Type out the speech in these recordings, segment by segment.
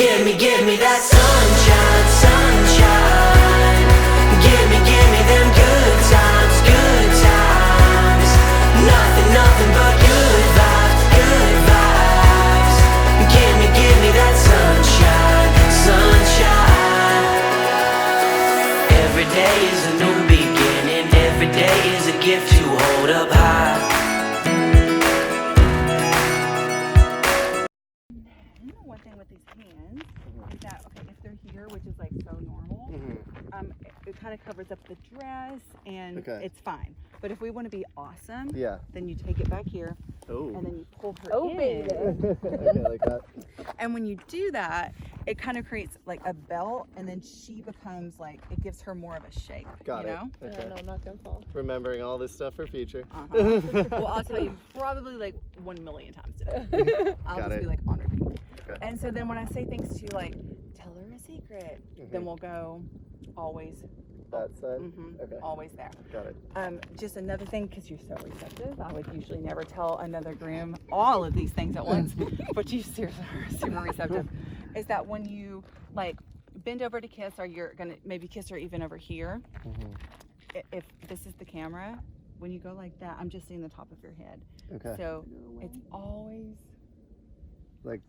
give me that sunshine, sunshine. Give me them good times, good times. Nothing but good vibes, good vibes. Give me that sunshine, sunshine. Every day is a new beginning. Every day is a gift to hold up high. One thing with these hands is that, okay, if they're here, which is like so normal, it kind of covers up the dress and it's fine. But if we want to be awesome, then you take it back here and then you pull her in. Baby. Okay, like that. And when you do that, it kind of creates like a belt, and then she becomes like, it gives her more of a shape. Got you it. know? Okay. No, I'm not gonna fall. Remembering all this stuff for future. Well, I'll tell you probably like 1 million times today. I'll Got just it. be like honored. Okay. And so then when I say things to like, tell her a secret, then we'll go always. That side? Okay. Always there. Got it. Just another thing, because you're so receptive, I would usually never tell another groom all of these things at once, but you seriously are super receptive, is that when you like bend over to kiss, or you're gonna maybe kiss her even over here, if this is the camera, when you go like that, I'm just seeing the top of your head. Okay. So it's always Like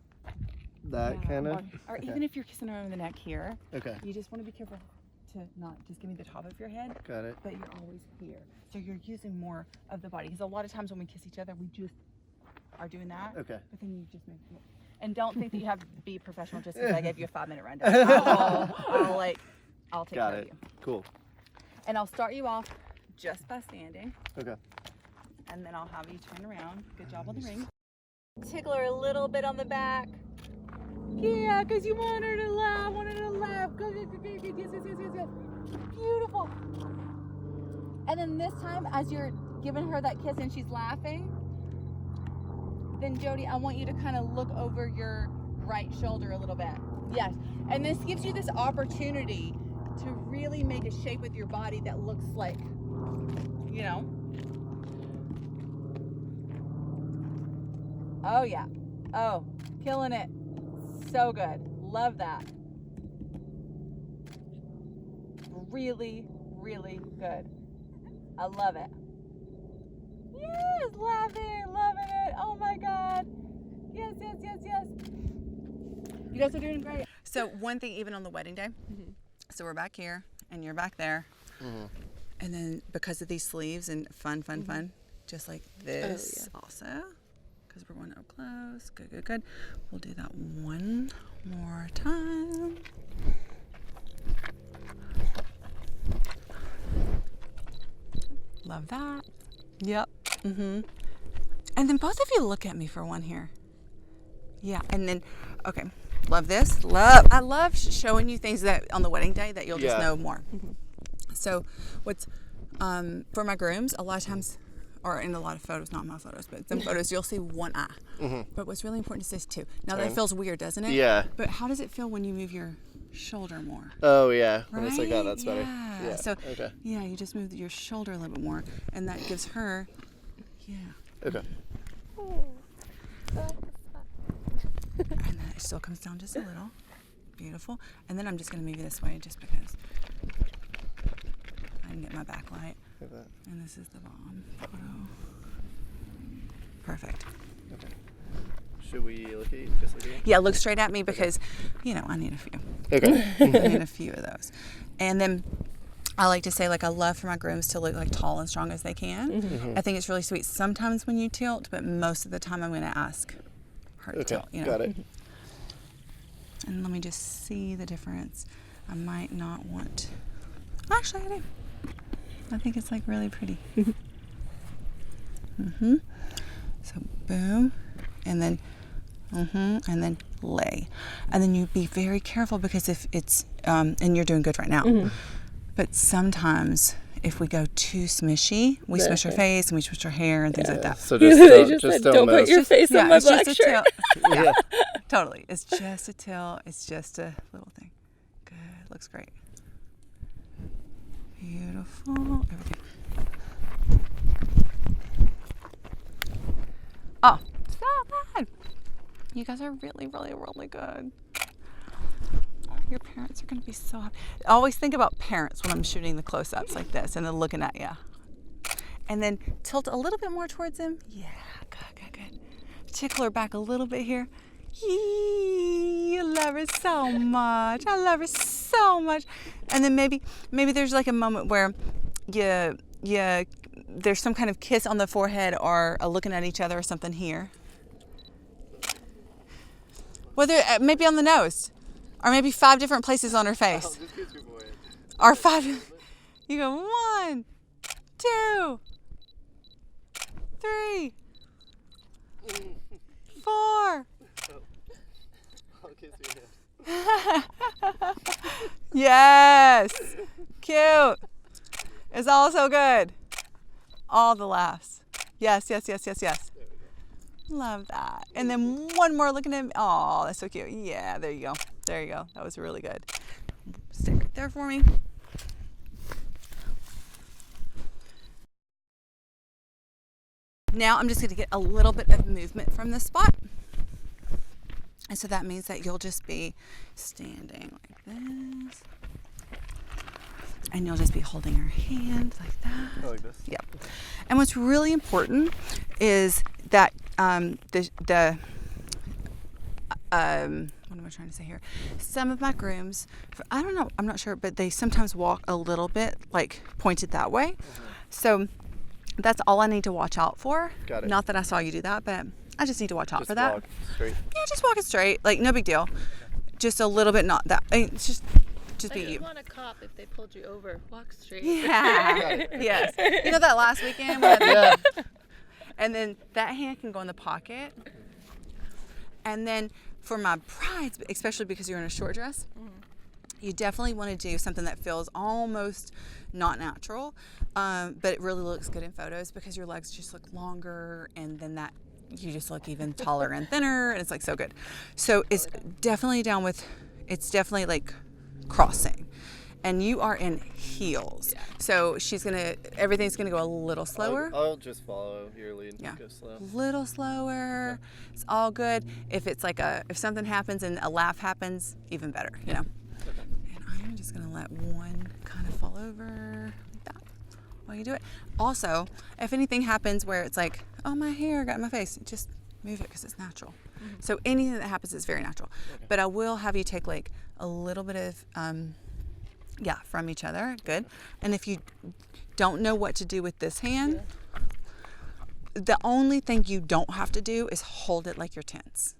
that kind of? or even if you're kissing her on the neck here, Okay. you just want to be careful to not just give me the top of your head. Got it. But you're always here. So you're using more of the body. Because a lot of times when we kiss each other, we just are doing that. Okay. But then you just make it. And don't think that you have to be professional just because I gave you a 5-minute rundown. I'll take Got care it. of you. Cool. And I'll start you off just by standing. Okay. And then I'll have you turn around. Good job on the ring. Tickle her a little bit on the back. Yeah, because you want her to laugh. Good. Yes. Beautiful. And then this time, as you're giving her that kiss and she's laughing, then Jody, I want you to kind of look over your right shoulder a little bit. Yes. And this gives you this opportunity to really make a shape with your body that looks like, you know. Oh yeah. Oh, killing it. So good. Love that. Really, really good. I love it. Yes, loving it. Oh my God. Yes. You guys are doing great. So one thing, even on the wedding day, so we're back here and you're back there. And then because of these sleeves and fun, just like this also, because we're going up close. Good. We'll do that one more time. Love that. Yep. And then both of you look at me for one here. Yeah. And then, okay. Love this. I love showing you things that on the wedding day that you'll just know more. So what's, for my grooms, a lot of times, or in a lot of photos, not my photos, but some photos, you'll see one eye. But what's really important is this too. Now that feels weird, doesn't it? Yeah. But how does it feel when you move your shoulder more? Oh yeah. When Right? it's like that, that's better. Yeah. So you just move your shoulder a little bit more, and that gives her, Okay. And then it still comes down just a little. Beautiful. And then I'm just gonna move you this way just because I can get my backlight. Like that. And this is the bomb photo. Perfect. Okay. Should we look at you? Just look at you? Yeah, look straight at me because, I need a few. Okay. I need a few of those. And then I like to say, like, I love for my grooms to look like tall and strong as they can. I think it's really sweet sometimes when you tilt, but most of the time I'm going to ask her to tilt. Got it. And let me just see the difference. I might not want. Actually, I do. I think it's like really pretty. So boom, and then lay, and then you be very careful because if it's and you're doing good right now, but sometimes if we go too smushy, we smush her face and we smush her hair and things like that. So just said, don't put your face on my it's black just a shirt. tilt. Totally. It's just a tilt. It's just a little thing. Good. Looks great. Beautiful. Everything. Oh, it's not bad. You guys are really, really, really good. Parents are going to be so happy. I always think about parents when I'm shooting the close-ups like this and then looking at you. And then tilt a little bit more towards him. Yeah, good. Tickle her back a little bit here. Yee, I love her so much. I love her so much. And then maybe there's like a moment where there's some kind of kiss on the forehead or looking at each other or something here. Whether maybe on the nose, or maybe 5 different places on her face. Or 5. You go 1, 2, 3, 4. Yes, cute. It's all so good. All the laughs. Yes. Love that. And then one more, look at him. Oh, that's so cute. Yeah, there you go. That was really good. Stay right there for me. Now I'm just going to get a little bit of movement from this spot. And so that means that you'll just be standing like this. And you'll just be holding her hand like that. Oh, like this? Yep. And what's really important is that what am I trying to say here? Some of my grooms, I don't know, I'm not sure, but they sometimes walk a little bit like pointed that way. Mm-hmm. So that's all I need to watch out for. Got it. Not that I saw you do that, but I just need to watch out for that. Walk straight. Yeah, just walk it straight. Like, no big deal. Just a little bit, not that. I mean, it's just be you. I want a cop if they pulled you over. Walk straight. Yeah. Yes. You know that last weekend? Yeah. And then that hand can go in the pocket. And then for my brides, especially because you're in a short dress, you definitely want to do something that feels almost not natural, but it really looks good in photos because your legs just look longer, and then that you just look even taller and thinner, and it's like so good. So it's definitely definitely like crossing, and you are in heels. Yeah. So everything's gonna go a little slower. I'll just follow your lead. Yeah. Go slow. A little slower. Yeah. It's all good. If it's like if something happens and a laugh happens, even better, you know. Okay. And I'm just gonna let one kind of fall over like that while you do it. Also, if anything happens where it's like, oh, my hair got in my face, just move it because it's natural. Mm-hmm. So anything that happens is very natural. Okay. But I will have you take like a little bit of from each other. Good. And if you don't know what to do with this hand, the only thing you don't have to do is hold it like you're tense.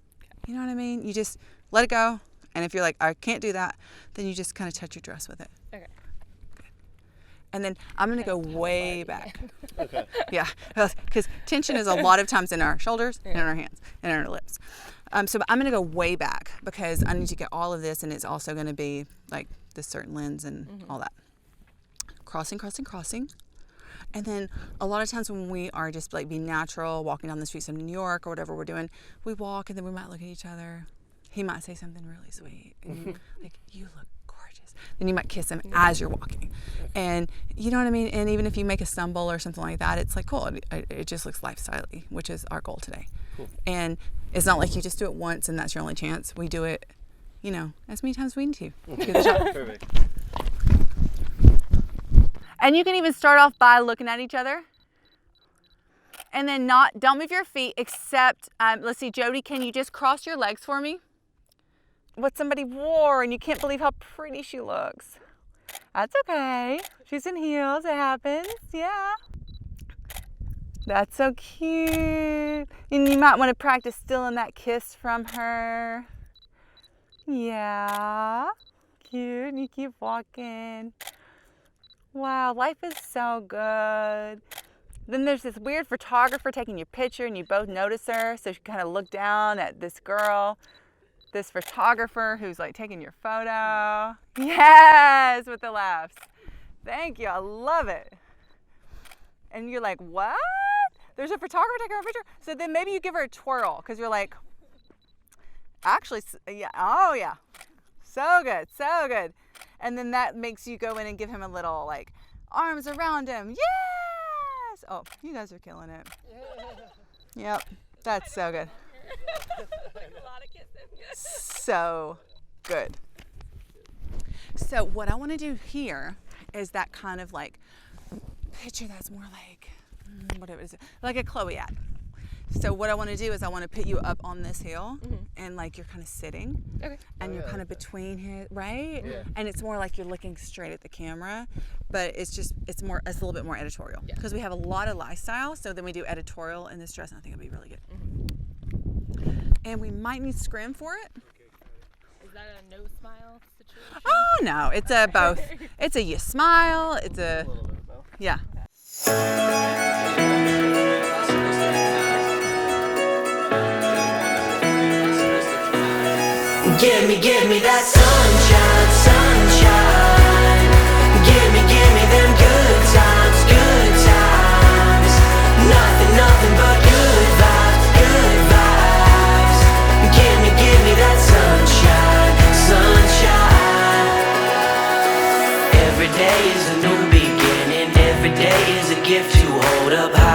You know what I mean? You just let it go. And if you're like, I can't do that, then you just kind of touch your dress with it. Okay. Good. And then I'm going to go way back. Okay. Yeah. Because tension is a lot of times in our shoulders and in our hands and in our lips. So I'm going to go way back because I need to get all of this, and it's also going to be like this certain lens and all that. Crossing. And then a lot of times when we are just like being natural, walking down the streets of New York or whatever we're doing, we walk and then we might look at each other. He might say something really sweet. And like, you look gorgeous. Then you might kiss him as you're walking. And you know what I mean? And even if you make a stumble or something like that, it's like, cool. It just looks lifestyle-y, which is our goal today. Cool. And it's not like you just do it once and that's your only chance. We do it, as many times as we need to. Do the job. Perfect. And you can even start off by looking at each other. And then don't move your feet except, let's see, Jody, can you just cross your legs for me? What somebody wore, and you can't believe how pretty she looks. That's okay. She's in heels, it happens, yeah. That's so cute. And you might want to practice stealing that kiss from her. Yeah, cute, and you keep walking. Wow, life is so good. Then there's this weird photographer taking your picture and you both notice her. So you kind of look down at this girl, this photographer who's like taking your photo. Yes, with the laughs. Thank you, I love it. And you're like, what? There's a photographer taking her picture? So then maybe you give her a twirl because you're like, actually, yeah, oh yeah. So good, so good. And then that makes you go in and give him a little like arms around him. Yes! Oh, you guys are killing it. Yep, that's so good. So good. So what I want to do here is that kind of like picture that's more like what is it? Like a Chloe ad. So what I want to do is I want to put you up on this hill and like you're kind of sitting and you're kind of between here, right? Yeah. And it's more like you're looking straight at the camera, but it's a little bit more editorial because we have a lot of lifestyle. So then we do editorial in this dress and I think it'll be really good. And we might need scrim for it. Is that a no smile situation? Oh no, it's a both. It's a you smile, it's a, A little bit of both. yeah. Give me that sunshine, sunshine. Give me them good times, good times. Nothing but good vibes, good vibes. Give me that sunshine, sunshine. Every day is a new beginning. Every day is a gift to hold up high.